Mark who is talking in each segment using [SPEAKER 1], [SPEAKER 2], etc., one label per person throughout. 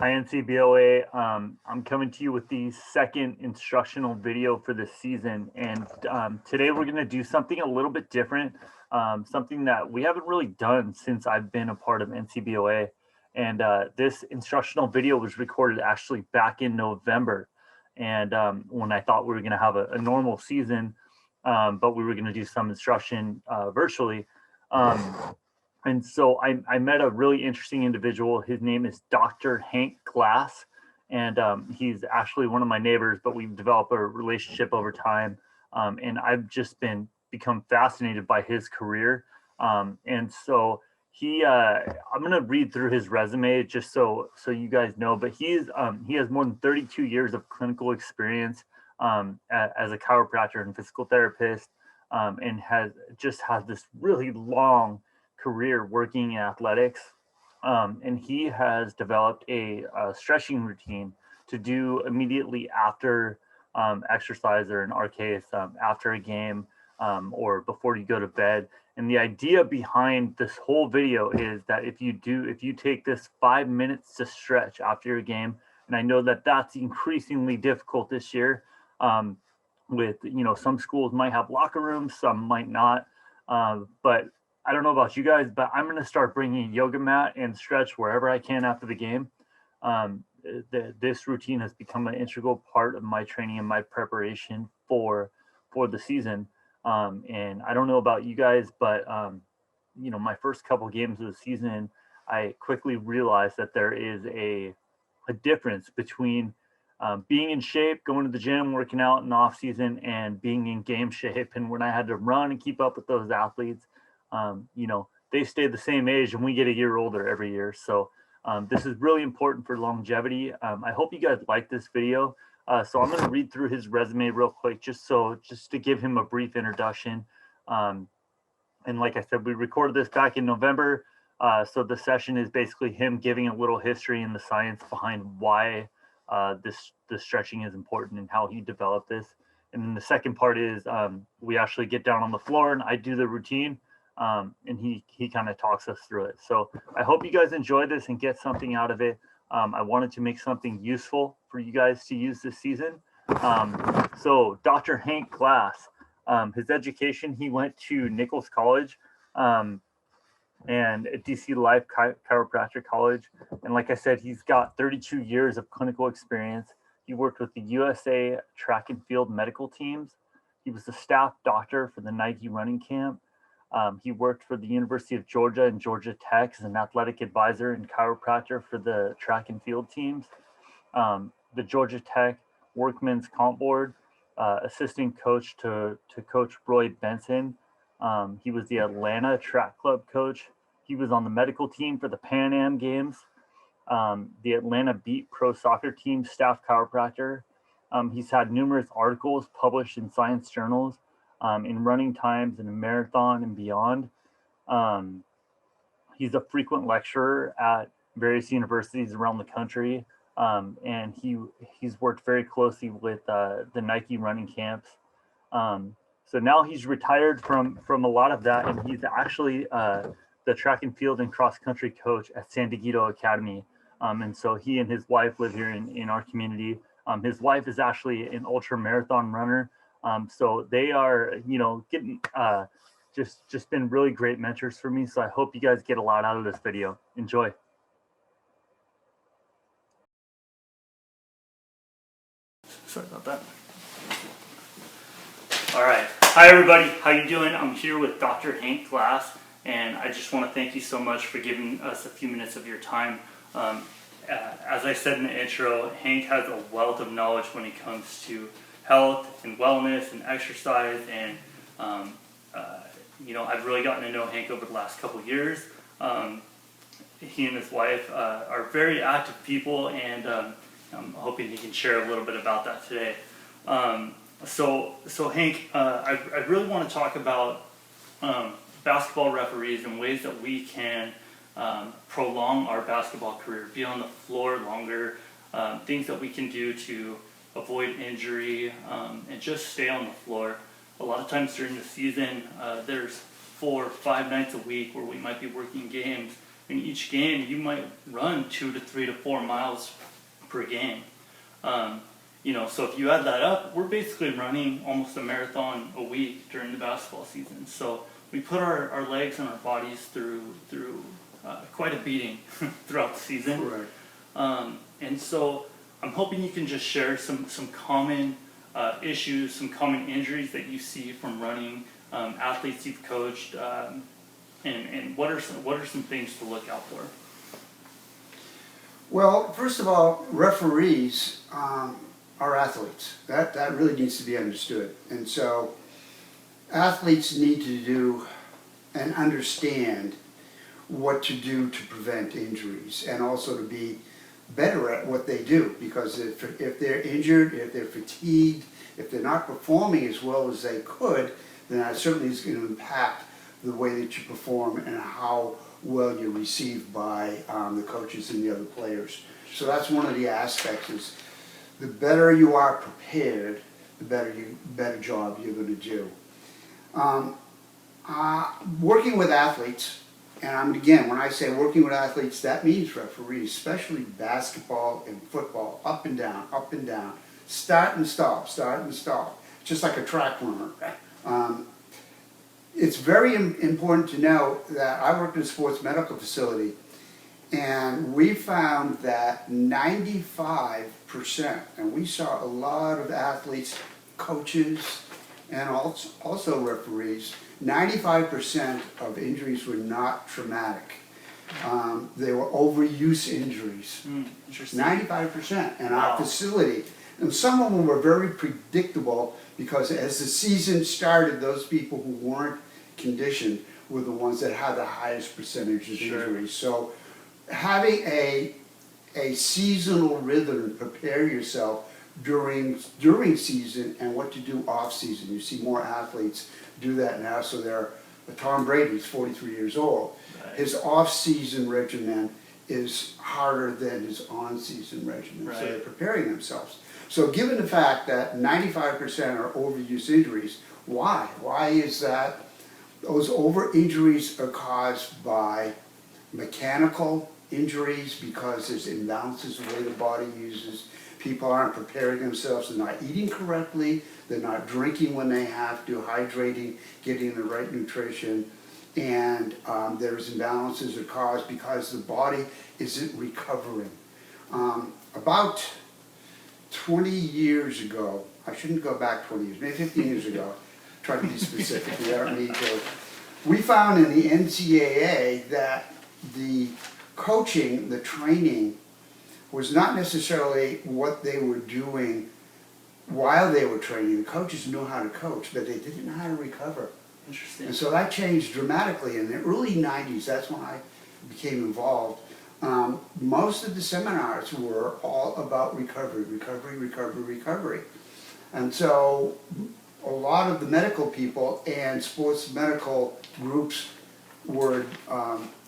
[SPEAKER 1] Hi NCBOA. I'm coming to you with the second instructional video for this season, and today we're going to do something a little bit different, something that we haven't really done since I've been a part of NCBOA. And this instructional video was recorded actually back in November, and when I thought we were going to have a normal season, but we were going to do some instruction virtually. And so I met a really interesting individual. His name is Dr. Hank Glass, and he's actually one of my neighbors, but we've developed a relationship over time. And I've just become fascinated by his career. And so I'm going to read through his resume just so you guys know, but he has more than 32 years of clinical experience as a chiropractor and physical therapist, and has this really long career working in athletics. And he has developed a stretching routine to do immediately after exercise, or in our case, after a game, or before you go to bed. And the idea behind this whole video is that if you take this 5 minutes to stretch after your game, and I know that that's increasingly difficult this year, with some schools might have locker rooms, some might not, but I don't know about you guys, but I'm going to start bringing a yoga mat and stretch wherever I can after the game. This routine has become an integral part of my training and my preparation for the season. And I don't know about you guys, but my first couple games of the season, I quickly realized that there is a difference between being in shape, going to the gym, working out in off season, and being in game shape. And when I had to run and keep up with those athletes, they stay the same age and we get a year older every year. So this is really important for longevity. I hope you guys like this video. So I'm going to read through his resume real quick, just to give him a brief introduction. And like I said, we recorded this back in November. So the session is basically him giving a little history and the science behind why this stretching is important and how he developed this. And then the second part is we actually get down on the floor and I do the routine. And he kind of talks us through it. So I hope you guys enjoy this and get something out of it. I wanted to make something useful for you guys to use this season. So Dr. Hank Glass, his education, he went to Nichols College and DC Life Chiropractic College. And like I said, he's got 32 years of clinical experience. He worked with the USA track and field medical teams. He was the staff doctor for the Nike running camp. He worked for the University of Georgia and Georgia Tech as an athletic advisor and chiropractor for the track and field teams. The Georgia Tech Workmen's Comp Board, assistant coach to Coach Roy Benson. He was the Atlanta Track Club coach. He was on the medical team for the Pan Am Games. The Atlanta Beat Pro Soccer team staff chiropractor. He's had numerous articles published in science journals, in Running Times and in Marathon and beyond. He's a frequent lecturer at various universities around the country, and he's worked very closely with the Nike running camps. So now he's retired from a lot of that, and he's actually the track and field and cross country coach at San Diego Academy. And so he and his wife live here in our community. His wife is actually an ultra marathon runner. So they are, getting just been really great mentors for me. So I hope you guys get a lot out of this video. Enjoy. Sorry about that. All right. Hi, everybody. How you doing? I'm here with Dr. Hank Glass, and I just want to thank you so much for giving us a few minutes of your time. As I said in the intro, Hank has a wealth of knowledge when it comes to health and wellness and exercise, and I've really gotten to know Hank over the last couple of years. He and his wife are very active people, and I'm hoping he can share a little bit about that today. So Hank, I really want to talk about basketball referees and ways that we can prolong our basketball career, be on the floor longer, things that we can do to avoid injury, and just stay on the floor. A lot of times during the season, there's 4 or 5 nights a week where we might be working games,
[SPEAKER 2] in each game, you might run 2 to 3 to 4 miles per game. So if you add that up, we're basically running almost a marathon a week during the basketball season. So we put our legs and our bodies through quite a beating throughout the season.
[SPEAKER 3] Right.
[SPEAKER 2] And so I'm hoping you can just share some common issues, some common injuries that you see from running, athletes you've coached, and what are some things to look out for?
[SPEAKER 3] Well, first of all, referees are athletes. That really needs to be understood. And so athletes need to do and understand what to do to prevent injuries, and also to be better at what they do, because if they're injured, if they're fatigued, if they're not performing as well as they could, then that certainly is going to impact the way that you perform and how well you're received by the coaches and the other players. So that's one of the aspects, is the better you are prepared, the better job you're going to do. Working with athletes, and again, when I say working with athletes, that means referees, especially basketball and football, up and down, start and stop, just like a track runner. It's very important to know that I worked in a sports medical facility, and we found that 95%, and we saw a lot of athletes, coaches, and also referees, 95% of injuries were not traumatic. They were overuse injuries.
[SPEAKER 2] Interesting.
[SPEAKER 3] 95% in
[SPEAKER 2] Wow.
[SPEAKER 3] our facility. And some of them were very predictable, because as the season started, those people who weren't conditioned were the ones that had the highest percentage of
[SPEAKER 2] Sure.
[SPEAKER 3] injuries. So having a seasonal rhythm to prepare yourself during season and what to do off season. You see more athletes do that now. So Tom Brady's 43 years old.
[SPEAKER 2] Right.
[SPEAKER 3] His off-season regimen is harder than his on-season regimen.
[SPEAKER 2] Right.
[SPEAKER 3] So they're preparing themselves. So given the fact that 95% are overuse injuries, why? Why is that? Those over-injuries are caused by mechanical injuries, because there's imbalances in the way the body uses. People aren't preparing themselves, they're not eating correctly, they're not drinking when they have to, hydrating, getting the right nutrition, and there's imbalances are caused because the body isn't recovering. About 20 years ago, I shouldn't go back 20 years, maybe 15 years ago, try to be specific, we don't need to. We found in the NCAA that the coaching, the training, was not necessarily what they were doing while they were training. The coaches knew how to coach, but they didn't know how to recover.
[SPEAKER 2] Interesting.
[SPEAKER 3] And so that changed dramatically in the early 90s. That's when I became involved. Most of the seminars were all about recovery. And so a lot of the medical people and sports medical groups were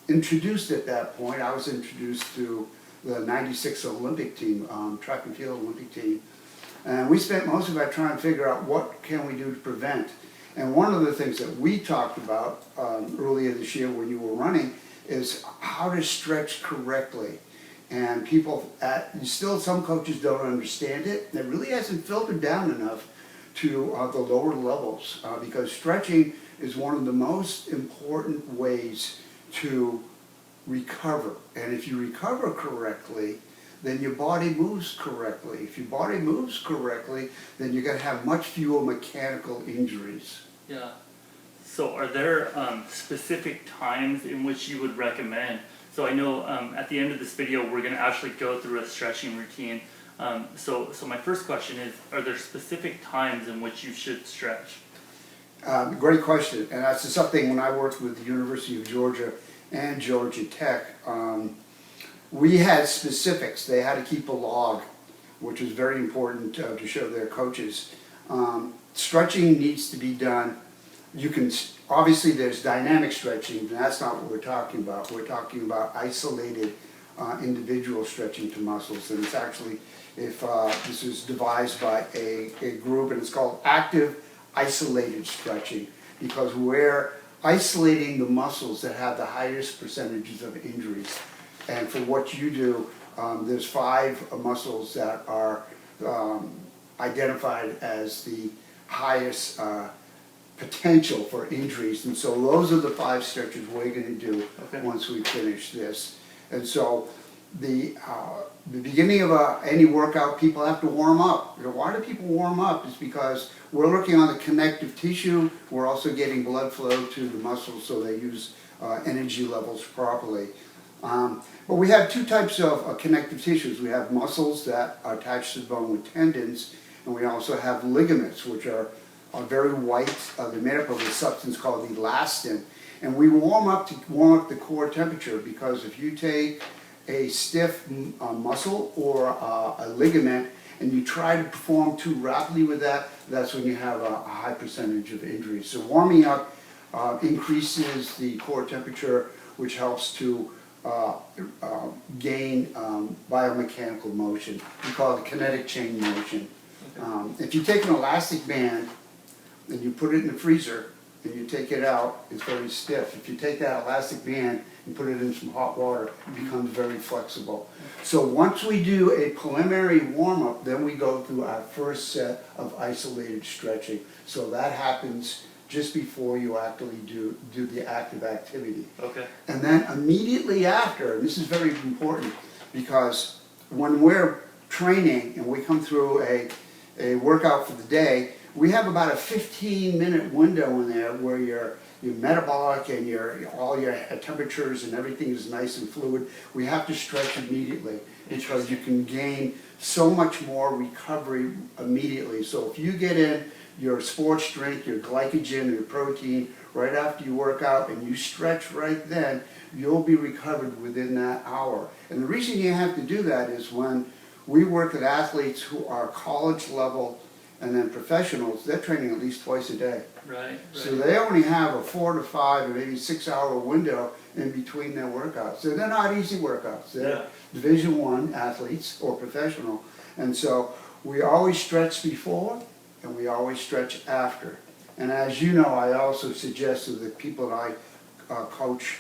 [SPEAKER 3] introduced at that point. I was introduced to the 96 Olympic team, track and field Olympic team. And we spent most of our time figuring out what can we do to prevent. And one of the things that we talked about earlier this year when you were running is how to stretch correctly. And still some coaches don't understand it. It really hasn't filtered down enough to the lower levels, because stretching is one of the most important ways to recover. And if you recover correctly, then your body moves correctly. If your body moves correctly, then you're going to have much fewer mechanical injuries.
[SPEAKER 2] Yeah. So are there specific times in which you would recommend? So I know at the end of this video, we're going to actually go through a stretching routine. So my first question is, are there specific times in which you should stretch?
[SPEAKER 3] Great question. And that's something when I worked with the University of Georgia and Georgia Tech, we had specifics. They had to keep a log, which was very important to show their coaches. Stretching needs to be done. Obviously there's dynamic stretching, and that's not what we're talking about. We're talking about isolated individual stretching to muscles. And it's actually, this was devised by a group, and it's called active isolated stretching, because we're isolating the muscles that have the highest percentages of injuries. And for what you do, there's 5 muscles that are identified as the highest potential for injuries. And so those are the 5 stretches we're going to do once we finish this. And so the beginning of any workout, people have to warm up. You know, why do people warm up? It's because we're working on the connective tissue. We're also getting blood flow to the muscles so they use energy levels properly. But we have 2 types of connective tissues. We have muscles that are attached to the bone with tendons, and we also have ligaments, which are very white. They're made up of a substance called elastin. And we warm up to warm up the core temperature, because if you take a stiff muscle or a ligament and you try to perform too rapidly with that, that's when you have a high percentage of injuries. So warming up increases the core temperature, which helps to gain biomechanical motion. We call it kinetic chain motion. If you take an elastic band and you put it in the freezer and you take it out, it's very stiff. If you take that elastic band and put it in some hot water, it becomes very flexible. So once we do a preliminary warm-up, then we go through our first set of isolated stretching. So that happens just before you actually do the active activity.
[SPEAKER 2] Okay.
[SPEAKER 3] And then immediately after, and this is very important, because when we're training and we come through a workout for the day, we have about a 15-minute window in there where your metabolic and all your temperatures and everything is nice and fluid. We have to stretch immediately because you can gain so much more recovery immediately. So if you get in your sports drink, your glycogen, your protein right after you work out and you stretch right then, you'll be recovered within that hour. And the reason you have to do that is when we work with athletes who are college level and then professionals, they're training at least twice a day.
[SPEAKER 2] Right.
[SPEAKER 3] So they only have a 4 to 5 or maybe 6 hour window in between their workouts. So they're not easy workouts. They're Division I athletes or professional. And so we always stretch before and we always stretch after. And as you know, I also suggest to the people that I coach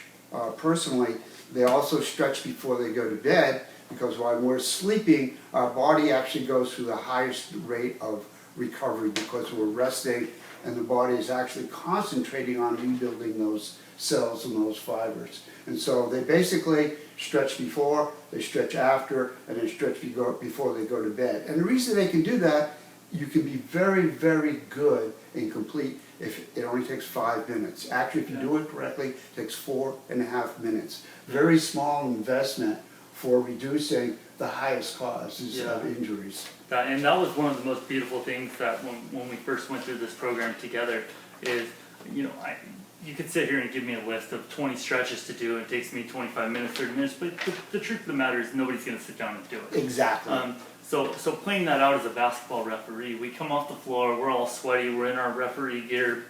[SPEAKER 3] personally, they also stretch before they go to bed, because while we're sleeping, our body actually goes through the highest rate of recovery because we're resting and the body is actually concentrating on rebuilding those cells and those fibers. And so they basically stretch before, they stretch after, and they stretch before they go to bed. And the reason they can do that, you can be very, very good and complete if it only takes 5 minutes. Actually, if you do it correctly, it takes 4.5 minutes. Very small investment for reducing the highest causes of injuries.
[SPEAKER 2] And that was one of the most beautiful things that when we first went through this program together is, you could sit here and give me a list of 20 stretches to do, and it takes me 25 minutes, 30 minutes, but the truth of the matter is nobody's going to sit down and do it.
[SPEAKER 3] Exactly.
[SPEAKER 2] So playing that out as a basketball referee, we come off the floor, we're all sweaty, we're in our referee gear.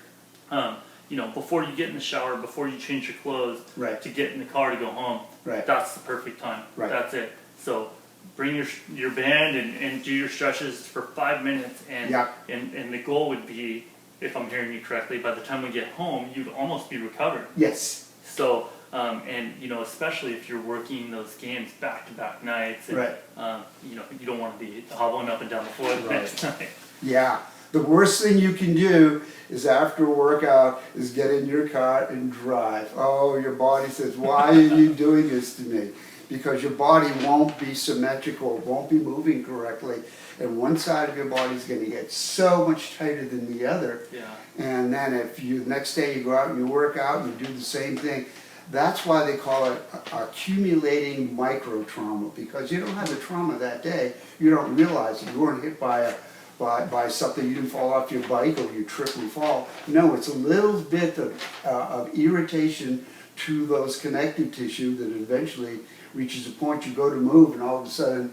[SPEAKER 2] Before you get in the shower, before you change your clothes, to get in the car to go home, that's the perfect time. That's it. So bring your band and do your stretches for 5 minutes, and the goal would be, if I'm hearing you correctly, by the time we get home, you'd almost be recovered.
[SPEAKER 3] Yes.
[SPEAKER 2] So, especially if you're working those games back-to-back nights, and, you don't want to be hobbling up and down the floor the next night.
[SPEAKER 3] Yeah. The worst thing you can do is after a workout is get in your car and drive. Oh, your body says, why are you doing this to me? Because your body won't be symmetrical, won't be moving correctly, and one side of your body is going to get so much tighter than the other. And then if next day you go out and you work out and you do the same thing, that's why they call it accumulating micro trauma, because you don't have the trauma that day, you don't realize it. You weren't hit by something, you didn't fall off your bike or you trip and fall. No, it's a little bit of irritation to those connective tissue that eventually reaches a point you go to move and all of a sudden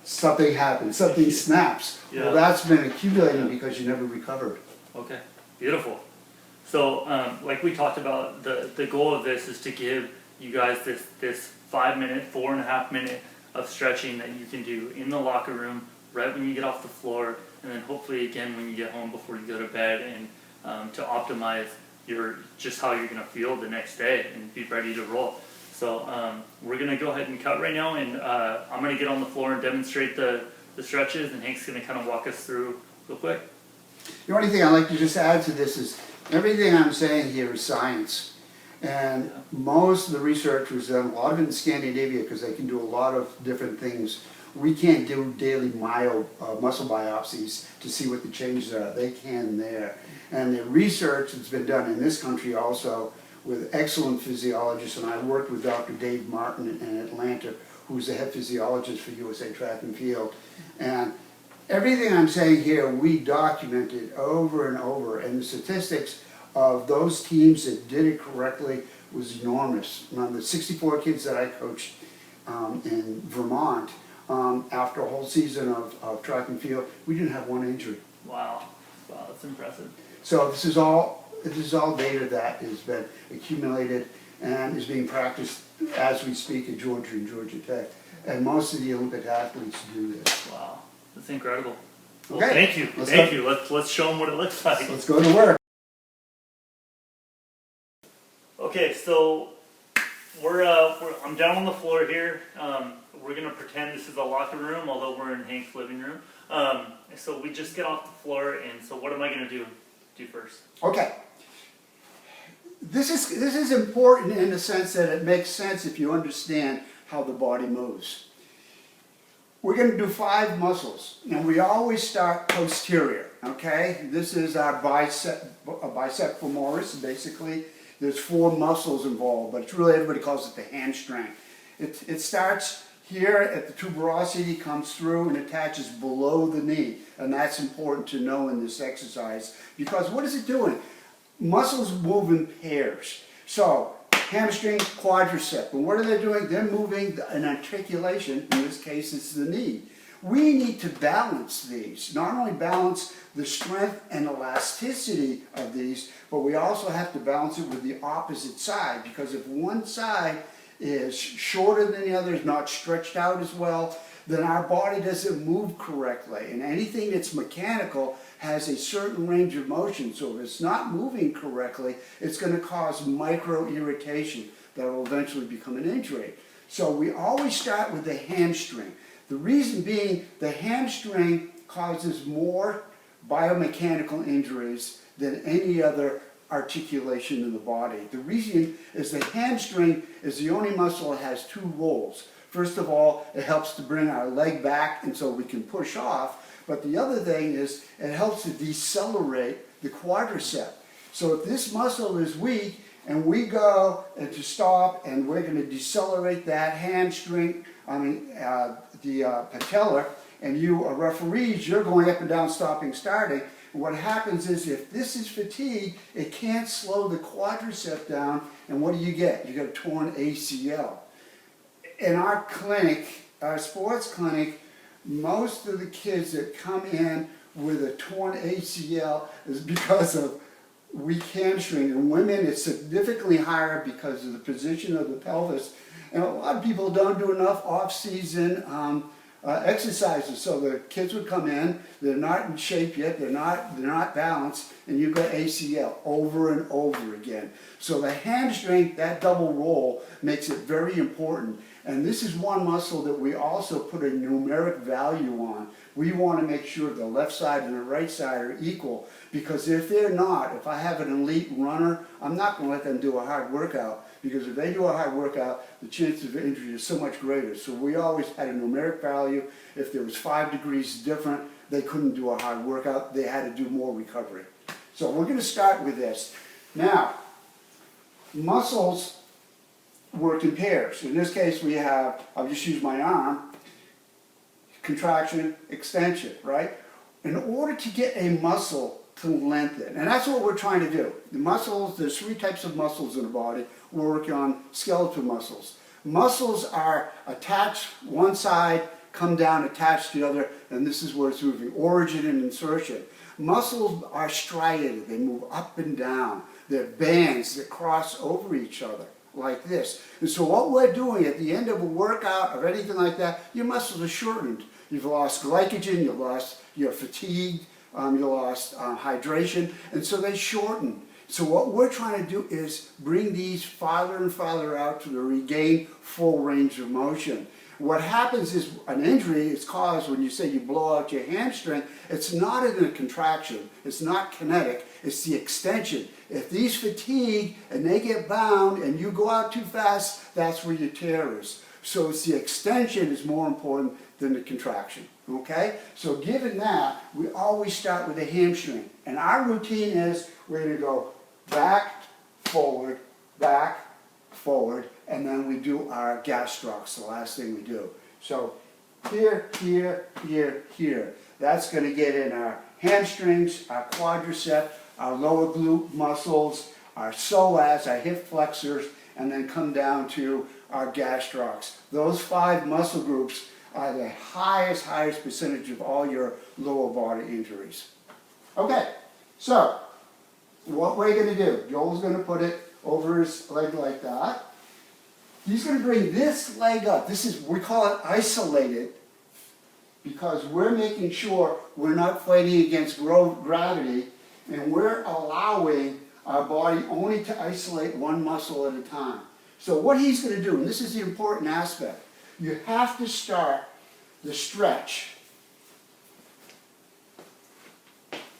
[SPEAKER 3] something happens, something snaps. Well, that's been accumulating because you never recovered.
[SPEAKER 2] Okay, beautiful. So like we talked about, the goal of this is to give you guys this 5 minute, 4.5 minute of stretching that you can do in the locker room right when you get off the floor, and then hopefully again when you get home before you go to bed, and to optimize just how you're gonna feel the next day and be ready to roll. So we're gonna go ahead and cut right now, and I'm gonna get on the floor and demonstrate the stretches, and Hank's gonna kind of walk us through real quick.
[SPEAKER 3] The only thing I'd like to just add to this is everything I'm saying here is science. And most of the research was done, a lot of it in Scandinavia, because they can do a lot of different things. We can't do daily muscle biopsies to see what the changes are. They can there. And the research that's been done in this country also with excellent physiologists, and I worked with Dr. Dave Martin in Atlanta, who's the head physiologist for USA Track and Field. And everything I'm saying here, we documented over and over, and the statistics of those teams that did it correctly was enormous. Now, the 64 kids that I coached in Vermont, after a whole season of track and field, we didn't have one injury.
[SPEAKER 2] Wow, that's impressive.
[SPEAKER 3] So this is all data that has been accumulated and is being practiced as we speak at Georgia and Georgia Tech. And most of the Olympic athletes do this.
[SPEAKER 2] Wow, that's incredible. Well,
[SPEAKER 3] Okay.
[SPEAKER 2] thank you, thank you. Let's show them what it looks like.
[SPEAKER 3] Let's go to work.
[SPEAKER 2] Okay, so I'm down on the floor here. We're gonna pretend this is a locker room, although we're in Hank's living room. So we just get off the floor, and so what am I gonna do first?
[SPEAKER 3] Okay. This is important in the sense that it makes sense if you understand how the body moves. We're going to do 5 muscles, and we always start posterior, okay? This is our bicep femoris, basically. There's 4 muscles involved, but it's really, everybody calls it the hamstring. It starts here at the tuberosity, comes through and attaches below the knee, and that's important to know in this exercise, because what is it doing? Muscles move in pairs. So, hamstring, quadricep, and what are they doing? They're moving an articulation, in this case it's the knee. We need to balance these, not only balance the strength and elasticity of these, but we also have to balance it with the opposite side, because if one side is shorter than the other, is not stretched out as well, then our body doesn't move correctly. And anything that's mechanical has a certain range of motion, so if it's not moving correctly, it's going to cause micro irritation that will eventually become an injury. So we always start with the hamstring. The reason being, the hamstring causes more biomechanical injuries than any other articulation in the body. The reason is the hamstring is the only muscle that has 2 roles. First of all, it helps to bring our leg back and so we can push off. But the other thing is it helps to decelerate the quadricep. So if this muscle is weak and we go to stop and we're going to decelerate that hamstring, the patella, and you are referees, you're going up and down, stopping, starting. And what happens is if this is fatigue, it can't slow the quadricep down, and what do? You get a torn ACL. In our clinic, our sports clinic, most of the kids that come in with a torn ACL is because of weak hamstring. In women, it's significantly higher because of the position of the pelvis. And a lot of people don't do enough off-season exercises. So the kids would come in, they're not in shape yet, they're not balanced, and you get ACL over and over again. So the hamstring, that double roll, makes it very important. And this is one muscle that we also put a numeric value on. We want to make sure the left side and the right side are equal, because if they're not, if I have an elite runner, I'm not going to let them do a hard workout, because if they do a hard workout, the chance of injury is so much greater. So we always had a numeric value. If there was 5 degrees different, they couldn't do a hard workout. They had to do more recovery. So we're going to start with this. Now, muscles work in pairs. In this case, we have, I'll just use my arm, contraction, extension, right? In order to get a muscle to lengthen, and that's what we're trying to do. The muscles, there's 3 types of muscles in the body. We're working on skeletal muscles. Muscles are attached one side, come down, attached to the other, and this is where it's moving, origin and insertion. Muscles are striated, they move up and down. They're bands that cross over each other, like this. And so what we're doing at the end of a workout or anything like that, your muscles are shortened. You've lost glycogen, you're fatigued, you lost hydration, and so they shorten. So what we're trying to do is bring these farther and farther out to regain full range of motion. What happens is an injury is caused when you say you blow out your hamstring. It's not in a contraction. It's not kinetic. It's the extension. If these fatigue and they get bound and you go out too fast, that's where your tear is. So it's the extension is more important than the contraction. Okay? So given that, we always start with the hamstring. And our routine is we're going to go back, forward, and then we do our gastrocs, the last thing we do. So here, here, here, here. That's going to get in our hamstrings, our quadricep, our lower glute muscles, our psoas, our hip flexors, and then come down to our gastrocs. Those 5 muscle groups are the highest percentage of all your lower body injuries. Okay, so what we're going to do, Joel's going to put it over his leg like that. He's going to bring this leg up. This is, we call it isolated, because we're making sure we're not fighting against gravity, and we're allowing our body only to isolate one muscle at a time. So what he's going to do, and this is the important aspect, you have to start the stretch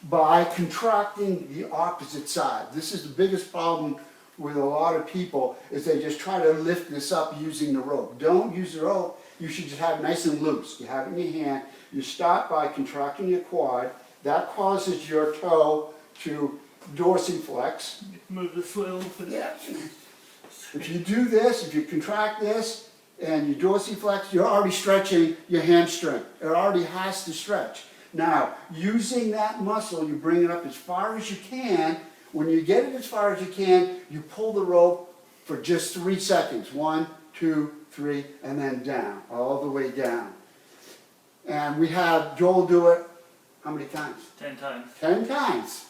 [SPEAKER 3] by contracting the opposite side. This is the biggest problem with a lot of people, is they just try to lift this up using the rope. Don't use the rope. You should just have it nice and loose. You have it in your hand. You start by contracting your quad. That causes your toe to dorsiflex.
[SPEAKER 2] Move this way a little bit.
[SPEAKER 3] Yeah. If you do this, if you contract this and you dorsiflex, you're already stretching your hamstring. It already has to stretch. Now, using that muscle, you bring it up as far as you can. When you get it as far as you can, you pull the rope for just 3 seconds. 1, 2, 3, and then down, all the way down. And we have Joel do it how many times?
[SPEAKER 2] 10 times.
[SPEAKER 3] 10 times.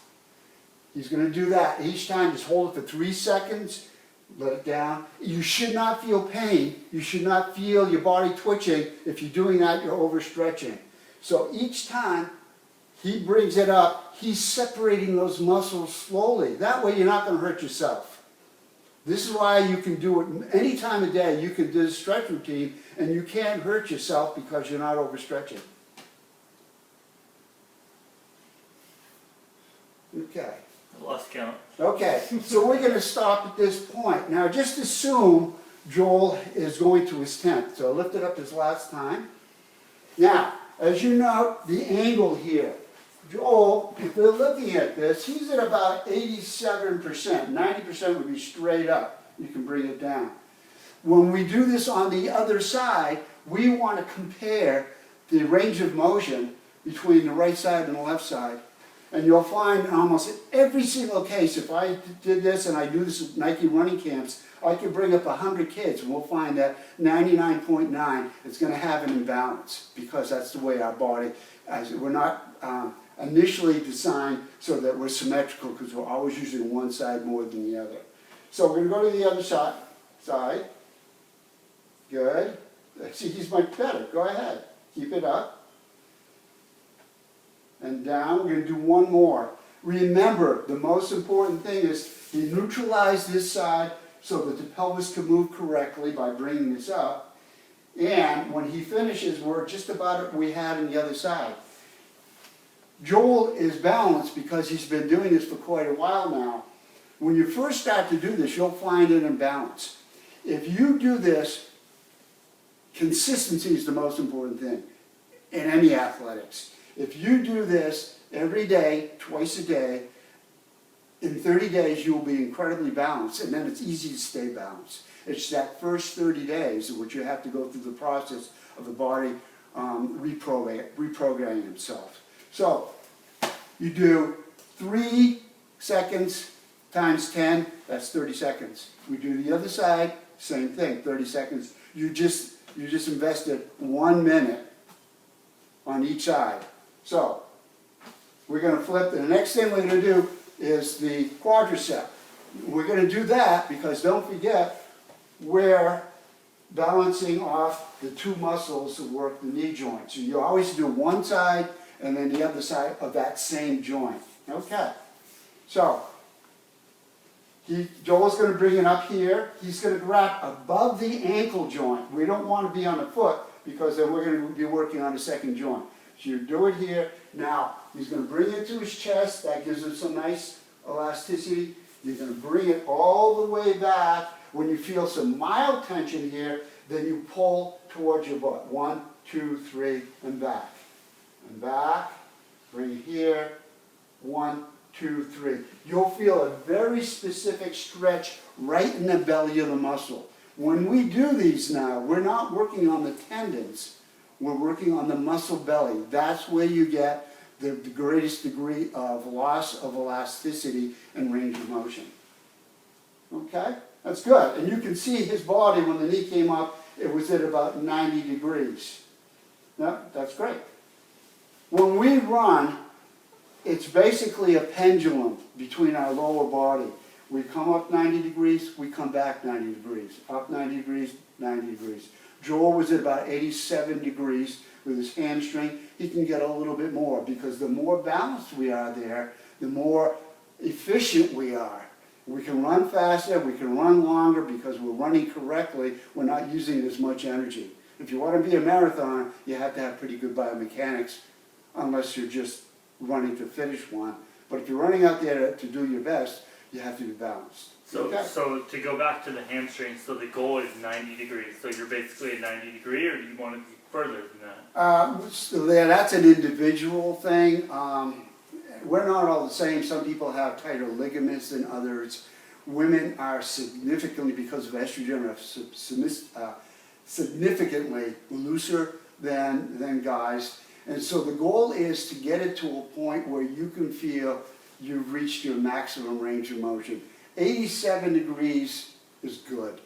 [SPEAKER 3] He's going to do that. Each time, just hold it for 3 seconds, let it down. You should not feel pain. You should not feel your body twitching. If you're doing that, you're overstretching. So each time he brings it up, he's separating those muscles slowly. That way you're not going to hurt yourself. This is why you can do it any time of day. You can do this stretch routine and you can't hurt yourself because you're not overstretching. Okay.
[SPEAKER 2] I lost count.
[SPEAKER 3] Okay, so we're going to stop at this point. Now just assume Joel is going to his 10th. So I lifted up his last time. Now, as you note, the angle here. Joel, if we're looking at this, he's at about 87%. 90% would be straight up. You can bring it down. When we do this on the other side, we want to compare the range of motion between the right side and the left side. And you'll find in almost every single case, if I did this and I do this at Nike running camps, I could bring up 100 kids and we'll find that 99.9 is going to have an imbalance, because that's the way our body, as we're not initially designed so that we're symmetrical, because we're always using one side more than the other. So we're going to go to the other side. Good. See, he's much better. Go ahead. Keep it up. And down. We're going to do one more. Remember, the most important thing is he neutralized this side so that the pelvis can move correctly by bringing this up. And when he finishes, we're just about what we had on the other side. Joel is balanced because he's been doing this for quite a while now. When you first start to do this, you'll find an imbalance. If you do this, consistency is the most important thing in any athletics. If you do this every day, twice a day, in 30 days you will be incredibly balanced, and then it's easy to stay balanced. It's that first 30 days in which you have to go through the process of the body reprogramming itself. So you do 3 seconds times 10, that's 30 seconds. We do the other side, same thing, 30 seconds. You just invested 1 minute on each side. So we're going to flip, and the next thing we're going to do is the quadricep. We're going to do that because, don't forget, we're balancing off the 2 muscles that work the knee joint. So you always do one side and then the other side of that same joint. Okay. So Joel's gonna bring it up here. He's gonna grab above the ankle joint. We don't wanna be on the foot because then we're gonna be working on the second joint. So you do it here. Now, he's gonna bring it to his chest. That gives him some nice elasticity. You're gonna bring it all the way back. When you feel some mild tension here, then you pull towards your butt. 1, 2, 3, and back. And back. Bring it here. 1, 2, 3. You'll feel a very specific stretch right in the belly of the muscle. When we do these now, we're not working on the tendons. We're working on the muscle belly. That's where you get the greatest degree of loss of elasticity and range of motion. Okay? That's good. And you can see his body when the knee came up, it was at about 90 degrees. Yeah, that's great. When we run, it's basically a pendulum between our lower body. We come up 90 degrees, we come back 90 degrees. Up 90 degrees, 90 degrees. Joel was at about 87 degrees with his hamstring. He can get a little bit more because the more balanced we are there, the more efficient we are. We can run faster, we can run longer because we're running correctly, we're not using as much energy. If you want to be a marathoner, you have to have pretty good biomechanics, unless you're just running to finish one. But if you're running out there to do your best, you have to be balanced.
[SPEAKER 2] So,
[SPEAKER 3] Okay?
[SPEAKER 2] so to go back to the hamstring, so the goal is 90 degrees. So you're basically at 90 degree, or do you want to be further than that?
[SPEAKER 3] So that's an individual thing. We're not all the same. Some people have tighter ligaments than others. Women are significantly, because of estrogen, are significantly looser than guys. And so the goal is to get it to a point where you can feel you've reached your maximum range of motion. 87 degrees is good.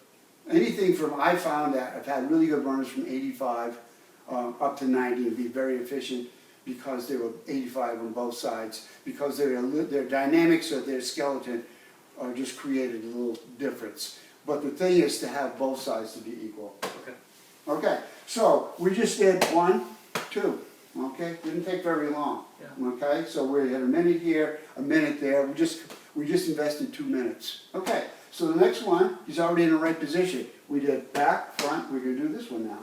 [SPEAKER 3] Anything from, I found that I've had really good runners from 85 up to 90 and be very efficient because they were 85 on both sides, because their dynamics of their skeleton just created a little difference. But the thing is to have both sides to be equal.
[SPEAKER 2] Okay.
[SPEAKER 3] Okay, so we just did 1, 2. Okay, didn't take very long.
[SPEAKER 2] Yeah.
[SPEAKER 3] Okay, so we had a minute here, a minute there. We just invested 2 minutes. Okay, so the next one, he's already in the right position. We did back, front. We're going to do this one now.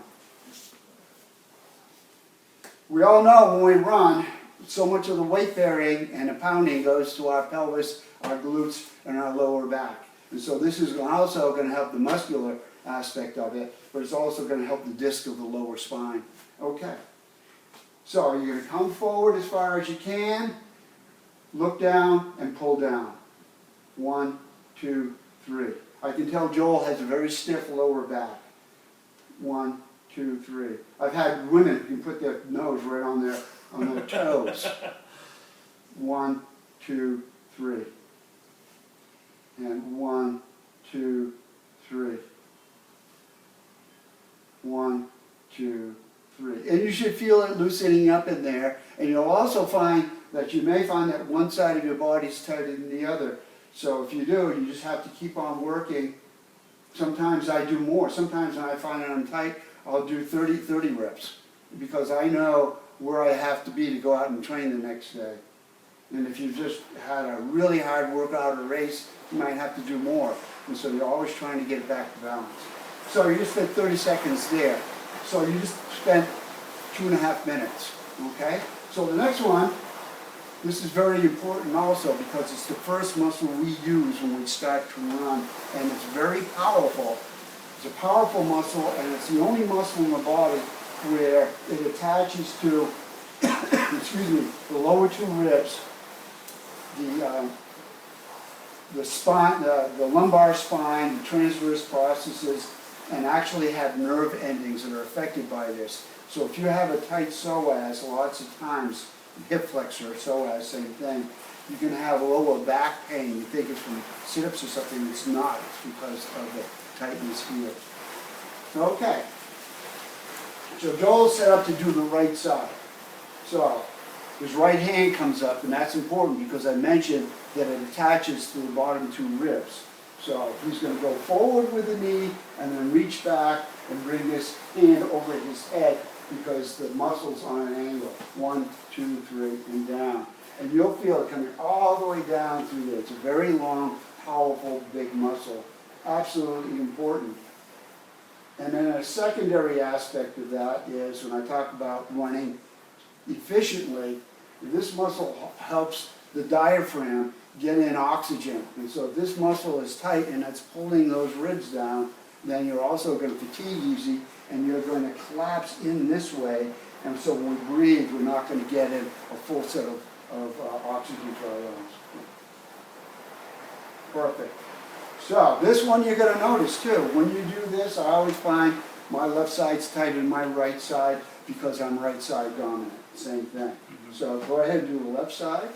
[SPEAKER 3] We all know when we run, so much of the weight bearing and the pounding goes to our pelvis, our glutes, and our lower back. And so this is also going to help the muscular aspect of it, but it's also going to help the disc of the lower spine. Okay. So you're going to come forward as far as you can, look down, and pull down. 1, 2, 3. I can tell Joel has a very stiff lower back. 1, 2, 3. I've had women who can put their nose right on their toes. 1, 2, 3. And 1, 2, 3. 1, 2, 3. And you should feel it loosening up in there. And you'll also find that you may find that one side of your body is tighter than the other. So if you do, you just have to keep on working. Sometimes I do more. Sometimes when I find that I'm tight, I'll do 30 reps. Because I know where I have to be to go out and train the next day. And if you've just had a really hard workout or race, you might have to do more. And so you're always trying to get it back to balance. So you just spent 30 seconds there. So you just spent 2.5 minutes, okay? So the next one, this is very important also because it's the first muscle we use when we start to run, and it's very powerful. It's a powerful muscle, and it's the only muscle in the body where it attaches to, excuse me, the lower 2 ribs, the spine, the lumbar spine, the transverse processes, and actually have nerve endings that are affected by this. So if you have a tight psoas, lots of times, hip flexor, psoas, same thing, you can have lower back pain. You think it's from sit-ups or something, it's not. It's because of the tightness here. Okay. So Joel's set up to do the right side. So his right hand comes up, and that's important because I mentioned that it attaches to the bottom 2 ribs. So he's going to go forward with the knee and then reach back and bring this hand over his head because the muscle's on an angle. 1, 2, 3, and down. And you'll feel it coming all the way down through there. It's a very long, powerful, big muscle. Absolutely important. And then a secondary aspect of that is when I talk about running efficiently, this muscle helps the diaphragm get in oxygen. And so if this muscle is tight and it's pulling those ribs down, then you're also going to fatigue easy and you're going to collapse in this way. And so when we breathe, we're not going to get in a full set of oxygen to our lungs. Perfect. So this one you're going to notice too. When you do this, I always find my left side's tighter than my right side because I'm right side dominant. Same thing. So go ahead and do the left side.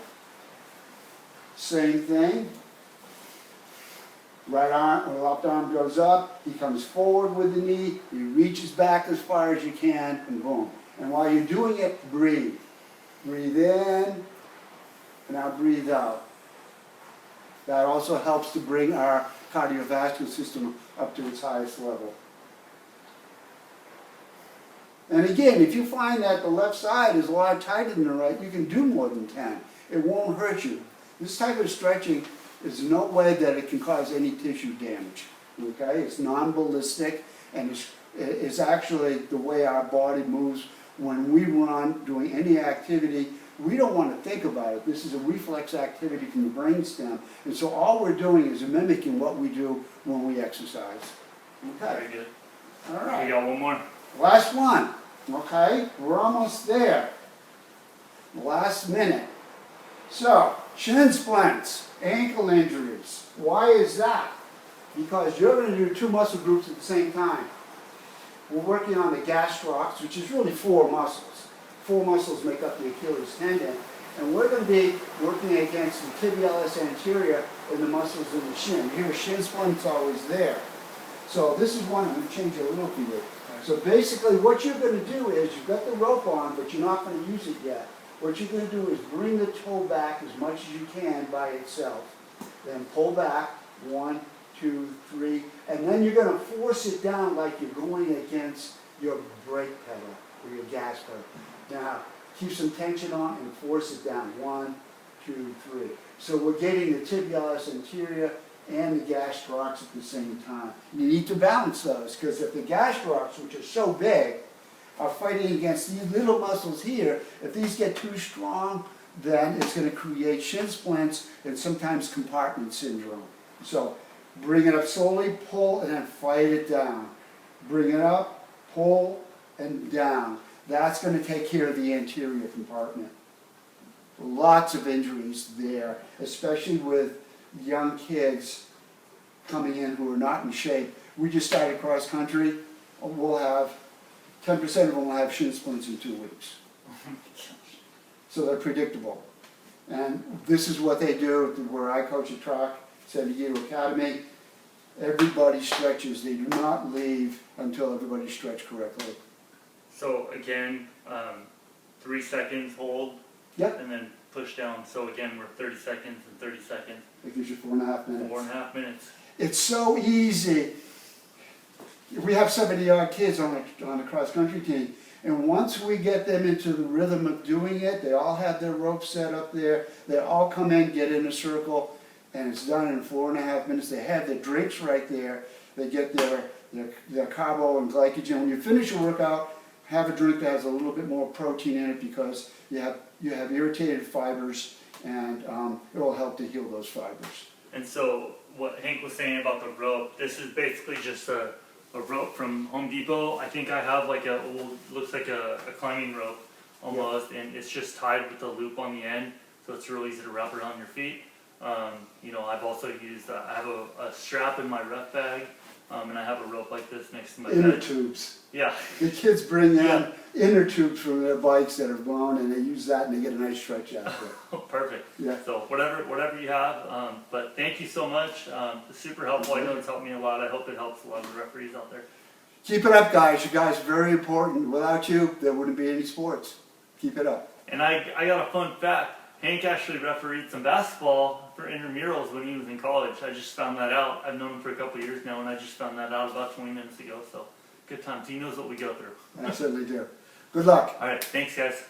[SPEAKER 3] Same thing. Right arm, or left arm goes up, he comes forward with the knee, he reaches back as far as you can, and boom. And while you're doing it, breathe. Breathe in, and now breathe out. That also helps to bring our cardiovascular system up to its highest level. And again, if you find that the left side is a lot tighter than the right, you can do more than 10. It won't hurt you. This type of stretching is no way that it can cause any tissue damage. Okay? It's non-ballistic, and it's actually the way our body moves when we run, doing any activity. We don't want to think about it. This is a reflex activity from the brainstem. And so all we're doing is mimicking what we do when we exercise. Okay?
[SPEAKER 2] Very good.
[SPEAKER 3] All right.
[SPEAKER 2] We got one more.
[SPEAKER 3] Last one. Okay? We're almost there. Last minute. So, shin splints, ankle injuries. Why is that? Because you're going to do two muscle groups at the same time. We're working on the gastrocs, which is really four muscles. Four muscles make up the Achilles tendon. And we're going to be working against the tibialis anterior and the muscles in the shin. Your shin splint's always there. So this is one, I'm going to change it a little for you. So basically what you're going to do is, you've got the rope on, but you're not going to use it yet. What you're going to do is bring the toe back as much as you can by itself. Then pull back, 1, 2, 3, and then you're going to force it down like you're going against your brake pedal or your gas pedal. Now, keep some tension on and force it down, 1, 2, 3. So we're getting the tibialis anterior and the gastrocs at the same time. You need to balance those, because if the gastrocs, which are so big, are fighting against these little muscles here, if these get too strong, then it's going to create shin splints and sometimes compartment syndrome. So bring it up slowly, pull, and then fight it down. Bring it up, pull, and down. That's going to take care of the anterior compartment. Lots of injuries there, especially with young kids coming in who are not in shape. We just started cross country. We'll have 10% of them will have shin splints in 2 weeks. So they're predictable. And this is what they do where I coach at TROC, San Diego Academy. Everybody stretches. They do not leave until everybody's stretched correctly.
[SPEAKER 2] So again, 3 seconds hold,
[SPEAKER 3] Yep.
[SPEAKER 2] and then push down. So again, we're 30 seconds and 30 seconds.
[SPEAKER 3] It gives you 4.5 minutes.
[SPEAKER 2] 4.5 minutes.
[SPEAKER 3] It's so easy. We have 70-odd kids on the cross-country team, and once we get them into the rhythm of doing it, they all have their ropes set up there, they all come in, get in a circle, and it's done in 4.5 minutes. They have their drinks right there, they get their carbo and glycogen. When you finish your workout, have a drink that has a little bit more protein in it, because you have irritated fibers, and it will help to heal those fibers.
[SPEAKER 2] And so what Hank was saying about the rope, this is basically just a rope from Home Depot. I think I have like a old, looks like a climbing rope almost, and it's just tied with a loop on the end, so it's real easy to wrap around your feet. You know, I've also used, I have a strap in my ref bag, and I have a rope like this next to my
[SPEAKER 3] Inner
[SPEAKER 2] bed.
[SPEAKER 3] tubes.
[SPEAKER 2] Yeah.
[SPEAKER 3] The kids bring in
[SPEAKER 2] Yeah.
[SPEAKER 3] inner tubes from their bikes that are blown, and they use that and they get a nice stretch out of it.
[SPEAKER 2] Perfect.
[SPEAKER 3] Yeah.
[SPEAKER 2] So whatever you have, but thank you so much. It's super helpful. I know it's helped me a lot. I hope it helps a lot of the referees out there.
[SPEAKER 3] Keep it up, guys. You guys are very important. Without you, there wouldn't be any sports. Keep it up.
[SPEAKER 2] And I got a fun fact. Hank actually refereed some basketball for intramurals when he was in college. I just found that out. I've known him for a couple of years now, and I just found that out about 20 minutes ago. So good times. He knows what we go through.
[SPEAKER 3] I certainly do. Good luck.
[SPEAKER 2] All right. Thanks, guys.